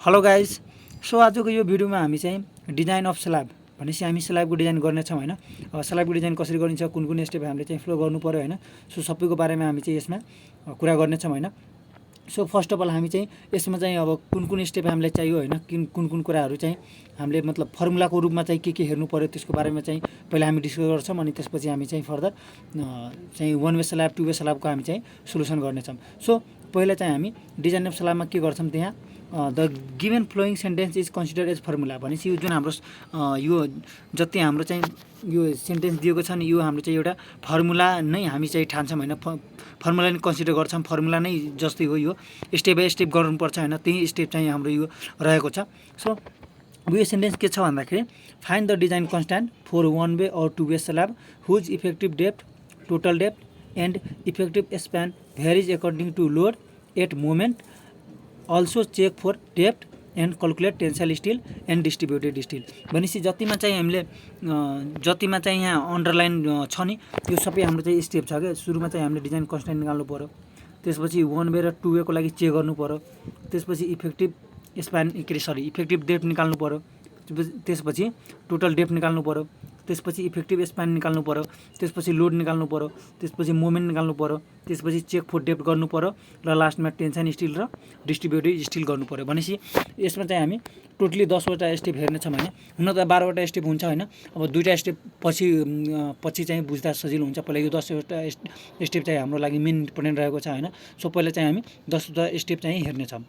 Hello guys. So आजको यो भिडियोमा हामी चाहिँ डिजाइन अफ स्ल्याब भनेपछि हामी स्ल्याबको डिजाइन गर्नेछौँ हैन। अब स्ल्याबको डिजाइन कसरी गरिन्छ, कुन कुन स्टेप हामीले चाहिँ फ्लो गर्नु पर्यो हैन। सो सबैको बारेमा हामी चाहिँ यसमा कुरा गर्नेछौँ हैन। सो फर्स्ट अफ अल हामी चाहिँ यसमा चाहिँ अब कुन कुन स्टेप हामीलाई चाहियो हैन, कुन कुन कुराहरू चाहिँ हामीले मतलब फर्मुलाको रूपमा चाहिँ के हेर्नु पर्यो त्यसको बारेमा चाहिँ पहिला हामी डिस्कस गर्छौँ। अनि त्यसपछि हामी चाहिँ फर्दर चाहिँ one way slab, two way स्ल्याबको हामी चाहिँ सोल्युसन गर्नेछौँ। सो पहिला चाहिँ हामी डिजाइन अफ स्ल्याबमा के गर्छौँ, त्यहाँ the given flowing sentence is consider as formula भनेपछि यो जुन हाम्रो यो जति हाम्रो चाहिँ यो सेन्टेन्स दिएको छ नि, यो हाम्रो चाहिँ एउटा फर्मुला नै हामी चाहिँ ठान्छौँ हैन। फर्मुला नै कन्सिडर गर्छौँ, फर्मुला नै जस्तै हो, यो स्टेप बाई स्टेप गर्नुपर्छ हैन। त्यही स्टेप चाहिँ हाम्रो यो रहेको छ। सो अब यो सेन्टेन्स के छ भन्दाखेरि, find the design constant for one way or two way slab whose effective depth, total depth and effective span varies according to load at moment, also check for depth and calculate tensile steel and distributed steel. भनेपछि जतिमा चाहिँ हामीले जतिमा चाहिँ यहाँ underline छ नि, यो सबै हाम्रो चाहिँ स्टेप छ क्या। सुरुमा चाहिँ हामीले डिजाइन कन्स्ट्यान्ट निकाल्नु पऱ्यो, त्यसपछि वान वे र टु वेको लागि चेक गर्नु पऱ्यो, त्यसपछि इफेक्टिभ स्प्यान इफेक्टिभ डेप्थ निकाल्नु पऱ्यो, त्यसपछि टोटल डेप्थ निकाल्नु पऱ्यो, त्यसपछि इफेक्टिभ स्प्यान निकाल्नु पऱ्यो, त्यसपछि लोड निकाल्नु पऱ्यो, त्यसपछि मोमेन्ट निकाल्नु पऱ्यो, त्यसपछि चेक फर डेप्थ गर्नु पऱ्यो र लास्टमा टेन्सन स्टिल र डिस्ट्रिब्युटेड स्टिल गर्नु पऱ्यो। भनेपछि यसमा चाहिँ हामी टोटली 10वटा स्टेप हेर्नेछौँ हैन। हुन त 12वटा स्टेप हुन्छ हैन। अब 2टा स्टेप पछि चाहिँ बुझ्दा सजिलो हुन्छ। पहिला यो 10वटा स्टेप चाहिँ हाम्रो लागि मेन इम्पोर्टेन्ट रहेको छ हैन। सो पहिला चाहिँ हामी 10वटा स्टेप चाहिँ हेर्नेछौँ।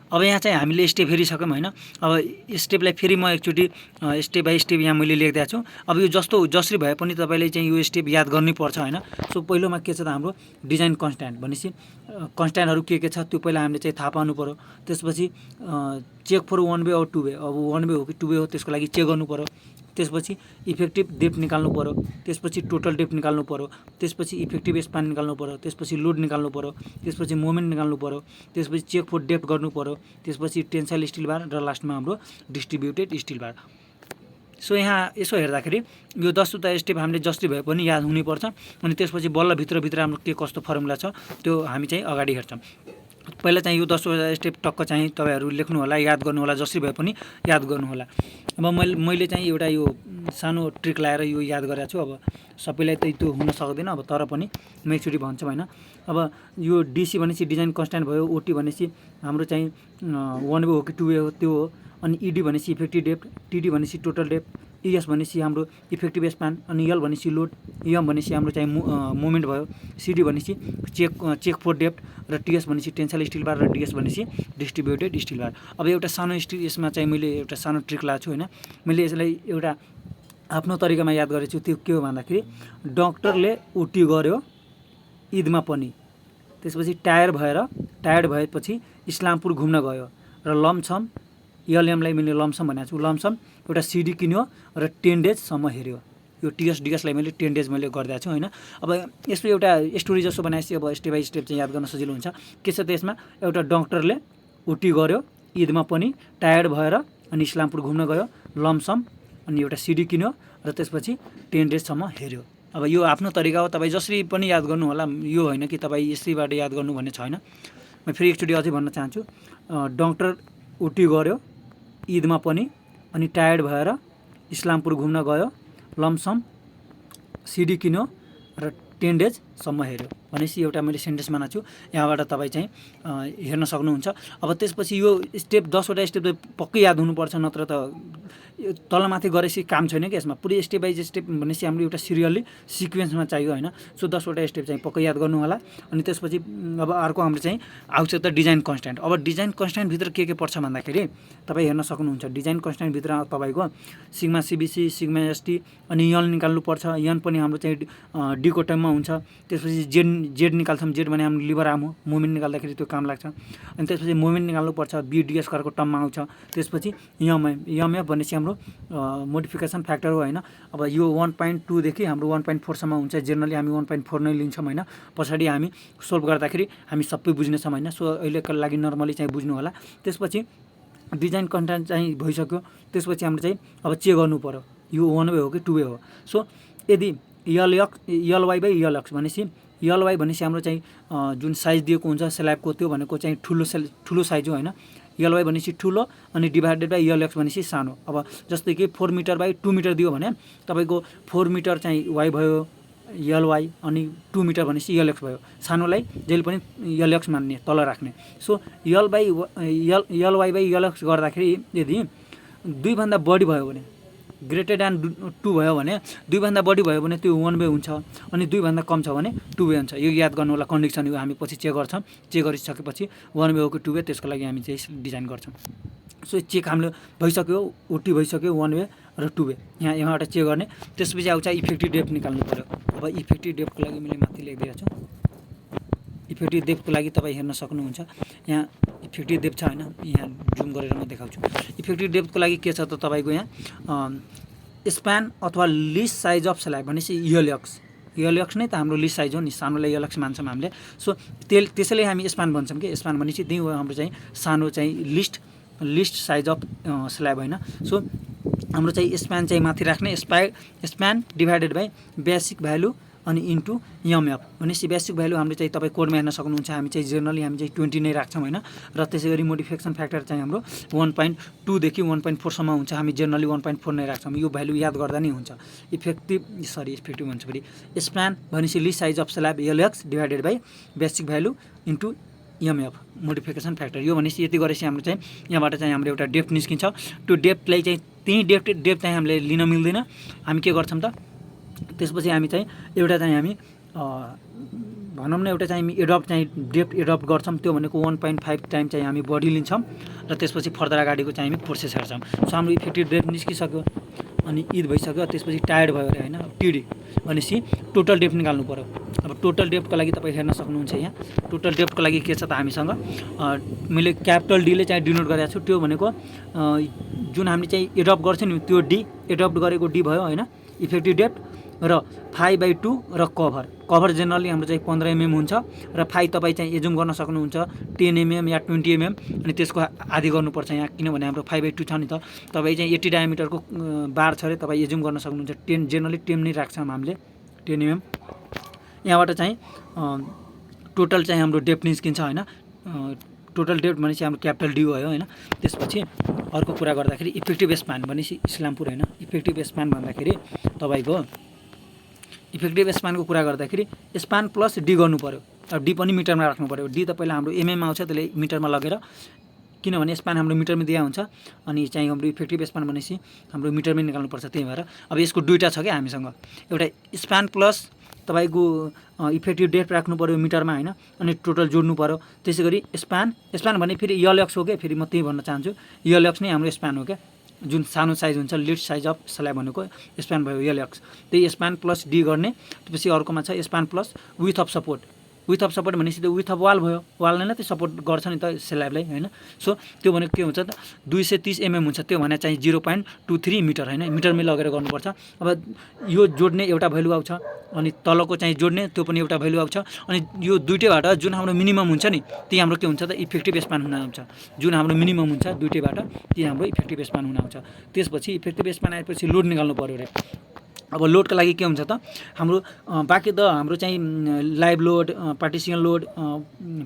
अब यहाँ चाहिँ हामीले स्टेप हेरिसक्यौँ हैन। अब स्टेपलाई फेरि म एकचोटि स्टेप बाई स्टेप यहाँ मैले लेखिदिएको छु। अब यो जसरी भए पनि तपाईँले चाहिँ यो स्टेप याद गर्नुपर्छ हैन। सो पहिलोमा के छ त, हाम्रो डिजाइन कन्स्ट्यान्ट भनेपछि कन्स्ट्यान्टहरू के छ त्यो पहिला हामीले चाहिँ थाहा पाउनु पऱ्यो। त्यसपछि check for one way or two way, अब वान वे हो कि टु वे हो त्यसको लागि चेक गर्नु पऱ्यो। त्यसपछि इफेक्टिभ डेप्थ निकाल्नु पऱ्यो, त्यसपछि टोटल डेप्थ निकाल्नु पऱ्यो, त्यसपछि इफेक्टिभ स्प्यान निकाल्नु पऱ्यो, त्यसपछि लोड निकाल्नु पऱ्यो, त्यसपछि मोमेन्ट निकाल्नु पऱ्यो, त्यसपछि चेक फर डेप्थ गर्नु पऱ्यो, त्यसपछि टेन्साइल स्टिल बार र लास्टमा हाम्रो डिस्ट्रिब्युटेड स्टिल बार। सो यहाँ यसो हेर्दाखेरि यो 10वटा स्टेप हामीले जसरी भए पनि याद हुनुपर्छ। अनि त्यसपछि बल्ल भित्र हाम्रो के कस्तो फर्मुला छ त्यो हामी चाहिँ अगाडि हेर्छौँ। पहिला चाहिँ यो 10वटा स्टेप टक्क चाहिँ तपाईँहरू लेख्नु होला, याद गर्नु होला, जसरी भए पनि याद गर्नु होला। अब मैले चाहिँ एउटा यो सानो ट्रिक लाएर यो याद गरेको छु। अब सबैलाई त त्यो हुन सक्दैन, अब तर पनि म एकचोटि भन्छु हैन। अब यो डिसी भनेपछि डिजाइन कन्स्ट्यान्ट भयो, ओटी भनेपछि हाम्रो चाहिँ वान वे हो कि टु वे हो त्यो हो, अनि इडी भनेपछि इफेक्टिभ डेप्थ, टिडी भनेपछि टोटल डेप्थ, इएस भनेपछि हाम्रो इफेक्टिभ स्प्यान, अनि यल भनेपछि लोड, इएम भनेपछि हाम्रो चाहिँ मोमेन्ट भयो, सिडी भनेपछि चेक फर डेप्थ र टिएस भनेपछि टेन्साइल स्टिल बार र डिएस भनेपछि डिस्ट्रिब्युटेड स्टिल बार। अब एउटा सानो यसमा चाहिँ मैले एउटा सानो ट्रिक लगाएको छु हैन। मैले यसलाई एउटा आफ्नो तरिकामा याद गरेको छु। त्यो के हो भन्दाखेरि, डक्टरले उल्टी गर्यो ईदमा पनि, त्यसपछि टायर्ड भएपछि इस्लामपुर घुम्न गयो र लमसम, एलएमलाई मैले लमसम भनेको छु, लमसम एउटा सिडी किन्यो र 10 डेजसम्म हेऱ्यो। यो टिएस डिएसलाई मैले 10 डेज मैले गरिदिएको छु हैन। अब यसको एउटा स्टोरी जस्तो बनाएपछि अब स्टेप बाई स्टेप चाहिँ याद गर्न सजिलो हुन्छ। के छ त्यसमा, एउटा डक्टरले उल्टी गर्यो ईदमा पनि, टायर्ड भएर अनि इस्लामपुर घुम्न गयो, लमसम, अनि एउटा सिडी किन्यो र त्यसपछि 10 डेजसम्म हेऱ्यो। अब यो आफ्नो तरिका हो, तपाईँ जसरी पनि याद गर्नु होला। यो होइन कि तपाईँ यसैबाट याद गर्नु भन्ने छैन। म फेरि एकचोटि अझै भन्न चाहन्छु। डक्टर उल्टी गर्यो ईदमा पनि, अनि टायर्ड भएर इस्लामपुर घुम्न गयो, लमसम, सिडी किन्यो र 10 डेजसम्म हेऱ्यो। भनेपछि एउटा मैले सेन्टेन्स बनाएको छु, यहाँबाट तपाईँ चाहिँ हेर्न सक्नुहुन्छ। अब त्यसपछि यो स्टेप 10वटा स्टेप त पक्कै याद हुनुपर्छ, नत्र त तलमाथि गरेपछि काम छैन कि यसमा। पुरै स्टेप बाई स्टेप भनेपछि हाम्रो एउटा सिरियल्ली सिक्वेन्समा चाहियो हैन। सो 10वटा स्टेप चाहिँ पक्कै याद गर्नु होला। अनि त्यसपछि अब अर्को हाम्रो चाहिँ आउँछ त डिजाइन कन्स्ट्यान्ट। अब डिजाइन कन्स्ट्यान्टभित्र के पर्छ भन्दाखेरि, तपाईँ हेर्न सक्नुहुन्छ डिजाइन कन्स्ट्यान्टभित्र तपाईँको सिग्मा सिबिसी, सिग्मा एसटी, अनि यन निकाल्नु पर्छ। यन पनि हाम्रो चाहिँ डीको टर्ममा हुन्छ। त्यसपछि जेड निकाल्छौँ, जेड भने हाम्रो लिभर आर्म हो, मोमेन्ट निकाल्दाखेरि त्यो काम लाग्छ। अनि त्यसपछि मोमेन्ट निकाल्नु पर्छ, बिडिएस करको टर्ममा आउँछ। त्यसपछि एमएफ भनेपछि हाम्रो मोडिफिकेसन फ्याक्टर हो हैन। अब यो 1.2 देखि हाम्रो 1.4 सम्म हुन्छ। जेनरली हामी 1.4 नै लिन्छौँ हैन। पछाडि हामी सोल्भ गर्दाखेरि हामी सबै बुझ्नेछौँ हैन। सो अहिलेको लागि नर्मली चाहिँ बुझ्नु होला। त्यसपछि डिजाइन कन्टेन्ट चाहिँ भइसक्यो। त्यसपछि हाम्रो चाहिँ अब चेक गर्नु पर्यो यो वान वे हो कि टु वे हो। सो यदि एलवाई बाई एलएक्स भनेपछि एलवाई भनेपछि हाम्रो चाहिँ जुन साइज दिएको हुन्छ स्ल्याबको त्यो भनेको चाहिँ ठुलो साइज हो हैन। एलवाई भनेपछि ठुलो अनि डिभाइडेड बाई एलएक्स भनेपछि सानो। अब जस्तै कि 4 मिटर बाई 2 मिटर दियो भने तपाईँको 4 मिटर चाहिँ वाइ भयो एलवाई अनि 2 मिटर भनेपछि एलएक्स भयो। सानोलाई जहिले पनि एलएक्स मान्ने तल राख्ने। सो एलवाई बाई एलएक्स गर्दाखेरि यदि 2 भन्दा बढी भयो भने ग्रेटर देन 2 भयो भने 2 भन्दा बढी भयो भने त्यो 1 वे हुन्छ अनि 2 भन्दा कम छ भने 2 वे हुन्छ। यो याद गर्नु होला कन्डिसन हो, हामी पछि चेक गर्छौँ। चेक गरिसकेपछि 1 वे हो कि 2 वे त्यसको लागि हामी चाहिँ डिजाइन गर्छौँ। सो चेक हाम्रो भइसक्यो, ओटी भइसक्यो 1 वे र 2 वे। यहाँबाट चेक गर्ने। त्यसपछि आउँछ इफेक्टिभ डेप्थ निकाल्नु पर्यो। अब इफेक्टिभ डेप्थको लागि मैले माथि लेखिदिएको छु। इफेक्टिभ डेप्थको लागि तपाईँ हेर्न सक्नुहुन्छ, यहाँ इफेक्टिभ डेप्थ छ होइन, यहाँ जुम गरेर म देखाउँछु। इफेक्टिभ डेप्थको लागि के छ त तपाईँको यहाँ स्प्यान अथवा लिस्ट साइज अफ स्ल्याब भनेपछि एलएक्स नै त हाम्रो लिस्ट साइज हो नि, सानोलाई एलएक्स मान्छौँ हामीले। सो त्यसैले हामी स्प्यान भन्छौँ कि स्प्यान भनेपछि त्यही हो हाम्रो चाहिँ सानो चाहिँ लिस्ट साइज अफ स्ल्याब होइन। सो हाम्रो चाहिँ स्प्यान चाहिँ माथि राख्ने, span divided by basic value अनि इन्टु एमएफ भनेपछि बेसिक भ्यालु हाम्रो चाहिँ तपाईँ कोडमा हेर्न सक्नुहुन्छ। हामी चाहिँ जेनरली हामी चाहिँ 20 नै राख्छौँ होइन। र त्यसै गरी मोडिफिकेसन फ्याक्टर चाहिँ हाम्रो 1.2 देखि 1.4 सम्म हुन्छ। हामी जेनरली 1.4 नै राख्छौँ। यो भ्यालु याद गर्दा नै हुन्छ। इफेक्टिभ भन्छ फेरि स्प्यान भनेपछि list size of slab LX divided by basic value into MF modification factor. यो भनेपछि यति गरेपछि हाम्रो चाहिँ यहाँबाट चाहिँ हाम्रो एउटा डेप्थ निस्किन्छ। त्यो डेप्थलाई चाहिँ त्यही डेप्थ चाहिँ हामीले लिन मिल्दैन। हामी के गर्छौँ त त्यसपछि हामी चाहिँ एउटा चाहिँ हामी भनौँ न एउटा चाहिँ हामी डेप्थ एडप्ट गर्छौँ। त्यो भनेको 1.5 टाइम चाहिँ हामी बढी लिन्छौँ र त्यसपछि फर्दर अगाडिको चाहिँ हामी प्रोसेस हेर्छौँ। सो हाम्रो इफेक्टिभ डेप्थ निस्किसक्यो अनि ईद भइसक्यो। त्यसपछि टायर्ड भयो अरे होइन, टिडी भनेपछि टोटल डेप्थ निकाल्नु पऱ्यो। अब टोटल डेप्थको लागि तपाईँ हेर्न सक्नुहुन्छ यहाँ टोटल डेप्थको लागि के छ त हामीसँग मैले क्यापिटल डीले चाहिँ डिनोट गरेको छु। त्यो भनेको जुन हामीले चाहिँ एडप्ट गर्छ नि त्यो डी एडप्ट गरेको डी भयो होइन इफेक्टिभ डेप्थ र 5/2 र कभर जेनरली हाम्रो चाहिँ 15 mm हुन्छ र फाइ तपाईँ चाहिँ एजुम गर्न सक्नुहुन्छ 10 mm या 20 mm अनि त्यसको आधी गर्नुपर्छ यहाँ, किनभने हाम्रो 5/2 छ नि त। तपाईँ चाहिँ 80 डायमिटरको बार छ अरे तपाईँ एजुम गर्न सक्नुहुन्छ। 10 जेनरली 10 नै राख्छौँ हामीले 10 mm। यहाँबाट चाहिँ टोटल चाहिँ हाम्रो डेप्थ निस्किन्छ होइन। टोटल डेप्थ भनेपछि हाम्रो क्यापिटल डी भयो होइन। त्यसपछि अर्को कुरा गर्दाखेरि इफेक्टिभ स्प्यान भनेपछि इस्लामपुर होइन। इफेक्टिभ स्प्यान भन्दाखेरि तपाईँको इफेक्टिभ स्प्यानको कुरा गर्दाखेरि स्प्यान प्लस डी गर्नु पऱ्यो। अब डी पनि मिटरमा राख्नु पऱ्यो। डी त पहिला हाम्रो एमएम आउँछ, त्यसले मिटरमा लगेर, किनभने स्प्यान हाम्रो मिटरमै दिया हुन्छ अनि चाहिँ हाम्रो इफेक्टिभ स्प्यान भनेपछि हाम्रो मिटरमै निकाल्नुपर्छ। त्यही भएर अब यसको दुईवटा छ क्या हामीसँग, एउटा स्प्यान प्लस तपाईँको इफेक्टिभ डेप्थ राख्नु पऱ्यो मिटरमा होइन अनि टोटल जोड्नु पऱ्यो। त्यसै गरी स्प्यान भने फेरि एलएक्स हो क्या, फेरि म त्यही भन्न चाहन्छु एलएक्स नै हाम्रो स्प्यान हो क्या। जुन सानो साइज हुन्छ लिस्ट साइज अफ स्ल्याब भनेको स्प्यान भयो एलएक्स। त्यही स्प्यान प्लस डी गर्ने। त्यसपछि अर्कोमा छ span plus with of support भनेपछि त्यो विथ अफ वाल भयो। वालले नै त्यो सपोर्ट गर्छ नि त स्ल्याबलाई होइन। सो त्यो भनेको के हुन्छ त 230 mm हुन्छ। त्यो भने चाहिँ 0.23 मिटर होइन, मिटरमै लगेर गर्नुपर्छ। अब यो जोड्ने एउटा भ्यालु आउँछ अनि तलको चाहिँ जोड्ने त्यो पनि एउटा भ्यालु आउँछ अनि यो दुईटैबाट जुन हाम्रो मिनिमम हुन्छ नि त्यही हाम्रो के हुन्छ त इफेक्टिभ स्प्यान हुन आउँछ। जुन हाम्रो मिनिमम हुन्छ दुईटैबाट त्यही हाम्रो इफेक्टिभ स्प्यान हुन आउँछ। त्यसपछि इफेक्टिभ स्प्यान आएपछि लोड निकाल्नु पऱ्यो अरे। अब लोडको लागि के हुन्छ त हाम्रो बाँकी त हाम्रो चाहिँ live load, partition load,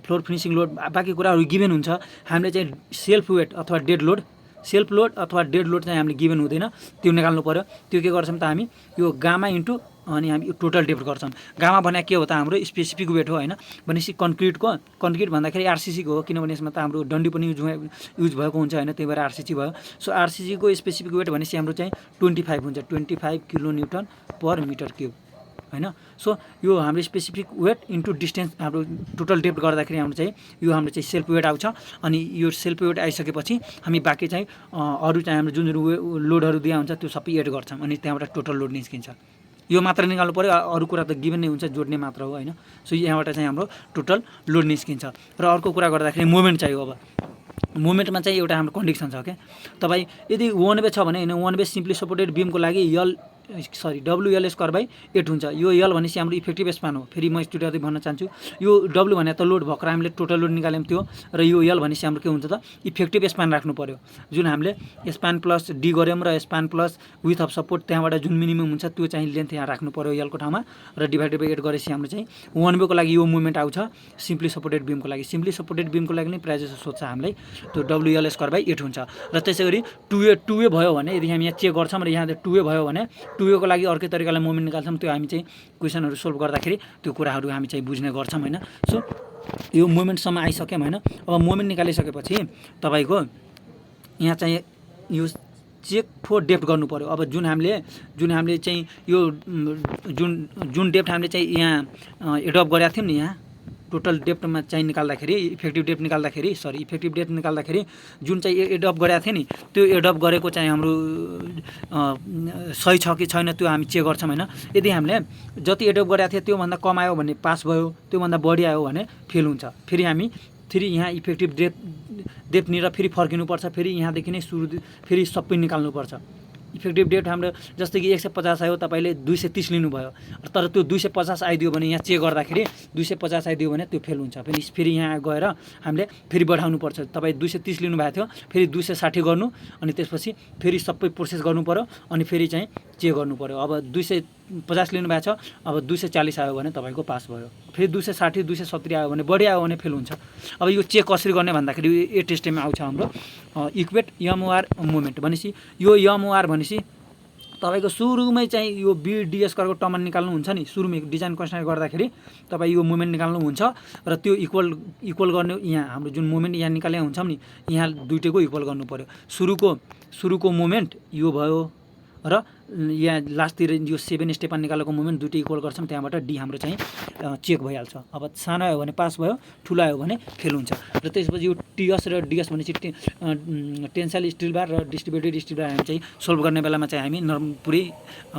floor finishing load बाँकी कुराहरू गिभन हुन्छ। हामीले चाहिँ सेल्फ लोड अथवा डेड लोड चाहिँ हामीले गिभन हुँदैन, त्यो निकाल्नु पऱ्यो। त्यो के गर्छौँ त हामी यो गामा इन्टु अनि हामी यो टोटल डेप्थ गर्छौँ। गामा भने के हो त हाम्रो स्पेसिफिक वेट हो होइन। भनेपछि कन्क्रिट भन्दाखेरि आरसिसीको हो, किनभने यसमा त हाम्रो डन्डी पनि युज भएको हुन्छ होइन, त्यही भएर आरसिसी भयो। सो आरसिसीको स्पेसिफिक वेट भनेपछि हाम्रो चाहिँ 25 हुन्छ, 25 किलोन्युटन पर मिटर क्युब होइन। सो यो हाम्रो स्पेसिफिक वेट इन्टु डिस्टेन्स हाम्रो टोटल डेप्थ गर्दाखेरि हाम्रो चाहिँ यो हाम्रो चाहिँ सेल्फ वेट आउँछ। अनि यो सेल्फ वेट आइसकेपछि हामी बाँकी चाहिँ अरू चाहिँ हाम्रो जुन लोडहरू दिया हुन्छ त्यो सबै एड गर्छौँ अनि त्यहाँबाट टोटल लोड निस्किन्छ। यो मात्र निकाल्नु पऱ्यो, अरू कुरा त गिभन नै हुन्छ, जोड्ने मात्र हो होइन। सो यहाँबाट चाहिँ हाम्रो टोटल लोड निस्किन्छ। र अर्को कुरा गर्दाखेरि मुभमेन्ट चाहियो। अब मुभमेन्टमा चाहिँ एउटा हाम्रो कन्डिसन छ क्या, तपाईँ यदि 1 वे छ भने होइन 1 वे सिम्पली सपोर्टेड बिमको लागि WL स्क्वायर बाई 8 हुन्छ। यो L भनेपछि हाम्रो इफेक्टिभ स्पान हो। फेरि म एकचोटि भन्न चाहन्छु, यो W भने त लोड भर्खर हामीले टोटल लोड निकाल्यौँ त्यो, र यो L भनेपछि हाम्रो के हुन्छ त इफेक्टिभ स्पान राख्नु पर्यो, जुन हामीले स्पान प्लस डी गऱ्यौँ र span plus with of support त्यहाँबाट जुन मिनिमम हुन्छ त्यो चाहिँ लेन्थ यहाँ राख्नु पर्यो L को ठाउँमा, र डिभाइडेड बाई 8 गरेपछि हाम्रो चाहिँ 1 को लागि यो मुभमेन्ट आउँछ सिम्पली सपोर्टेड बिमको लागि। सिम्पली सपोर्टेड बिमको लागि नै प्रायः जस्तो सोध्छ हामीलाई, त्यो WL स्क्वायर बाई 8 हुन्छ। र त्यसै गरी 2A भयो भने, यदि हामी यहाँ चेक गर्छौँ र यहाँ 2A भयो भने 2A को लागि अर्कै तरिकाले मुभमेन्ट निकाल्छौँ, त्यो हामी चाहिँ क्वेसनहरू सोल्भ गर्दाखेरि त्यो कुराहरू हामी चाहिँ बुझ्ने गर्छौँ होइन। सो यो मोमेन्टसम्म आइसक्यौँ होइन। अब मोमेन्ट निकालिसकेपछि तपाईँको यहाँ चाहिँ यो चेक फर डेप्थ गर्नु पर्यो। अब जुन हामीले चाहिँ यो जुन डेप्थ हामीले चाहिँ यहाँ एडप्ट गरेका थियौँ नि, यहाँ टोटल डेप्थमा चाहिँ निकाल्दाखेरि इफेक्टिभ डेप्थ निकाल्दाखेरि जुन चाहिँ एडप्ट गरेको थियो नि, त्यो एडप्ट गरेको चाहिँ हाम्रो सही छ कि छैन त्यो हामी चेक गर्छौँ होइन। यदि हामीले जति एडप्ट गरेको थियो त्योभन्दा कम आयो भने पास भयो, त्योभन्दा बढी आयो भने फेल हुन्छ। फेरि यहाँ इफेक्टिभ डेप्थनिर फेरि फर्किनुपर्छ, फेरि यहाँदेखि नै फेरि सबै निकाल्नुपर्छ। इफेक्टिभ डेप्थ हाम्रो जस्तै कि 150 आयो, तपाईँले 230 लिनुभयो, तर त्यो 250 आइदियो भने यहाँ चेक गर्दाखेरि 250 आइदियो भने त्यो फेल हुन्छ। फेरि यहाँ गएर हामीले फेरि बढाउनु पर्छ। तपाईँ 230 लिनुभएको थियो, फेरि 260 गर्नु, अनि त्यसपछि फेरि सबै प्रोसेस गर्नु पर्यो, अनि फेरि चाहिँ चेक गर्नु पर्यो। अब 250 लिनुभएको छ, अब 240 आयो भने तपाईँको पास भयो। फेरि 260 270 आयो भने बढी आयो भने फेल हुन्छ। अब यो चेक कसरी गर्ने भन्दाखेरि यो टेस्टमा आउँछ हाम्रो इक्वेट MOR मुभमेन्ट भनेपछि यो MOR भनेपछि तपाईँको सुरुमै चाहिँ यो BD स्क्वायरको टर्म निकाल्नुहुन्छ नि, सुरुमै डिजाइन कन्स्ट्रक्ट गर्दाखेरि तपाईँ यो मुभमेन्ट निकाल्नुहुन्छ र त्यो इक्वल गर्ने यहाँ हाम्रो जुन मुभमेन्ट यहाँ निकाले हुन्छौँ नि, यहाँ दुइटैको इक्वल गर्नु पर्यो। सुरुको मुभमेन्ट यो भयो र यहाँ लास्टतिर यो 7 स्टेपमा निकालेको मुभमेन्ट दुइटै इक्वल गर्छौँ, त्यहाँबाट डी हाम्रो चाहिँ चेक भइहाल्छ। अब सानो आयो भने पास भयो, ठुलो आयो भने फेल हुन्छ। र त्यसपछि यो TS र DS भनेपछि टेन्साइल स्टिल बार र डिस्ट्रिब्युटेड स्टिल बार हामी चाहिँ सोल्भ गर्ने बेलामा चाहिँ हामी पुरै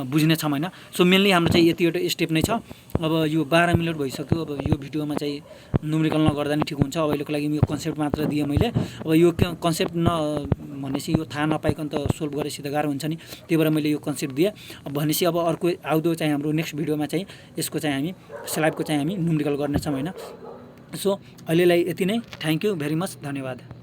बुझ्ने छौँ होइन। सो मेनली हाम्रो चाहिँ यतिवटा स्टेप नै छ। अब यो 12 मिनट भइसक्यो। अब यो भिडियोमा चाहिँ न्युमेरिकल नगर्दा नि ठिक हुन्छ। अब अहिलेको लागि यो कन्सेप्ट मात्र दिएँ मैले। अब यो कन्सेप्ट भनेपछि यो थाहा नपाइकन त सोल्भ गरेपछि त गाह्रो हुन्छ नि, त्यही भएर मैले यो कन्सेप्ट दिएँ। भनेपछि अब अर्को आउँदो चाहिँ हाम्रो नेक्स्ट भिडियोमा चाहिँ यसको चाहिँ हामी स्लाइडको चाहिँ हामी न्युमेरिकल गर्नेछौँ होइन। सो अहिलेलाई यति नै। थ्याङ्क यू भेरी मच, धन्यवाद।